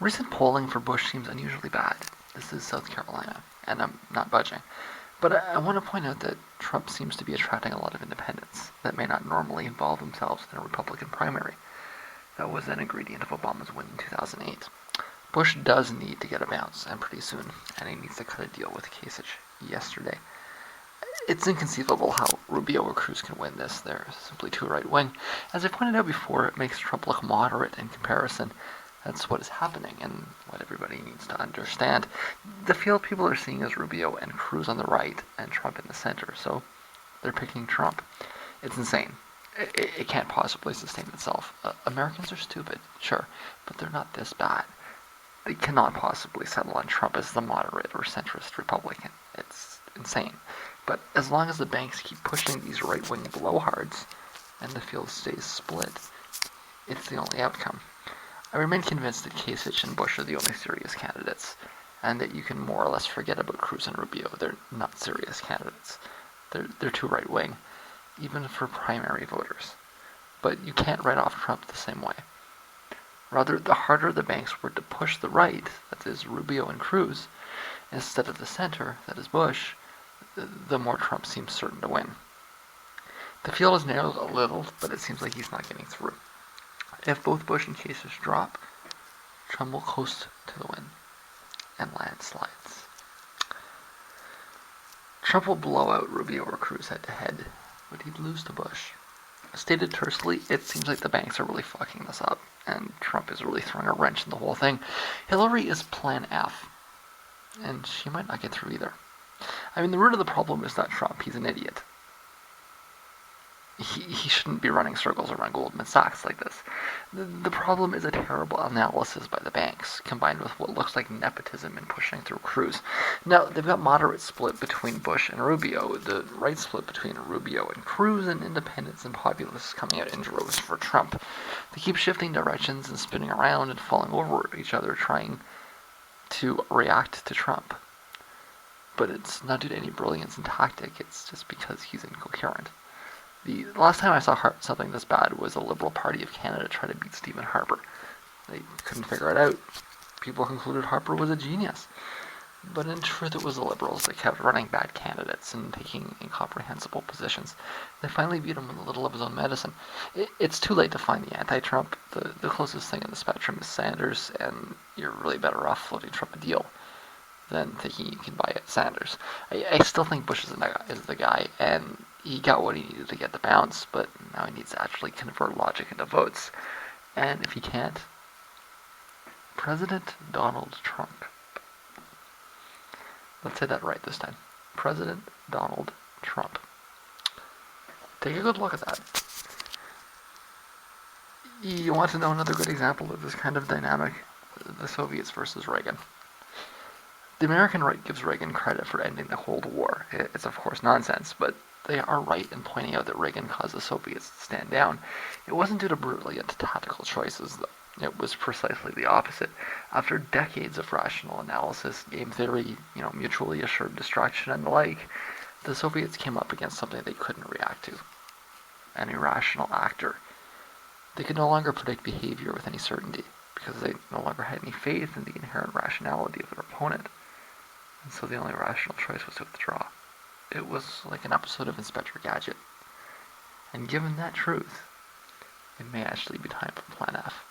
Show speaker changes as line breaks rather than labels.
Recent polling for Bush seems unusually bad. This is South Carolina, and I'm not budging. But I want to point out that Trump seems to be attracting a lot of independents that may not normally involve themselves in a Republican primary. That was an ingredient of Obama's win in 2008. Bush does need to get a bounce, and pretty soon, and he needs to cut a deal with Kasich yesterday. It's inconceivable how Rubio or Cruz can win this. They're simply too right-wing. As I pointed out before, it makes Trump look moderate in comparison. That's what is happening and what everybody needs to understand. The field people are seeing is Rubio and Cruz on the right and Trump in the center, so they're picking Trump. It's insane. It can't possibly sustain itself. Americans are stupid, sure, but they're not this bad. They cannot possibly settle on Trump as the moderate or centrist Republican. It's insane. But as long as the banks keep pushing these right-wing blowhards and the field stays split, it's the only outcome. I remain convinced that Kasich and Bush are the only serious candidates, and that you can more or less forget about Cruz and Rubio. They're not serious candidates. They're too right-wing, even for primary voters. But you can't write off Trump the same way. Rather, the harder the banks were to push the right, that is Rubio and Cruz, instead of the center, that is Bush, the more Trump seems certain to win. The field has narrowed a little, but it seems like he's not getting through. If both Bush and Kasich drop, Trump will coast to the win and landslides. Trump will blow out Rubio or Cruz head-to-head, but he'd lose to Bush. Stated tersely, it seems like the banks are really fucking this up, and Trump is really throwing a wrench in the whole thing. Hillary is Plan F, and she might not get through either. I mean, the root of the problem is not Trump. He's an idiot. He shouldn't be running circles around Goldman Sachs like this. The problem is a terrible analysis by the banks, combined with what looks like nepotism in pushing through Cruz. Now, they've got moderate split between Bush and Rubio, the right split between Rubio and Cruz, and independents and populists coming out in droves for Trump. They keep shifting directions and spinning around and falling over each other, trying to react to Trump. But it's not due to any brilliance in tactic, it's just because he's incoherent. The last time I saw something this bad was a Liberal Party of Canada try to beat Stephen Harper. They couldn't figure it out. People concluded Harper was a genius. But in truth, it was the Liberals that kept running bad candidates and taking incomprehensible positions. They finally beat him with a little of his own medicine. It's too late to find the anti-Trump. The closest thing in the spectrum is Sanders, and you're really better off floating Trump a deal than thinking you can buy Sanders. I still think Bush is the guy, and he got what he needed to get the bounce, but now he needs to actually convert logic into votes. And if he can't, President Donald Trump. Let's say that right this time. President Donald Trump. Take a good look at that. You want to know another good example of this kind of dynamic? The Soviets versus Reagan. The American right gives Reagan credit for ending the Cold War. It's of course nonsense, but they are right in pointing out that Reagan caused the Soviets to stand down. It wasn't due to brilliant tactical choices, though. It was precisely the opposite. After decades of rational analysis, game theory, mutually assured destruction and the like, the Soviets came up against something they couldn't react to. An irrational actor. They could no longer predict behavior with any certainty, because they no longer had any faith in the inherent rationality of their opponent. And so the only rational choice was to withdraw. It was like an episode of Inspector Gadget. And given that truth, it may actually be time for Plan F.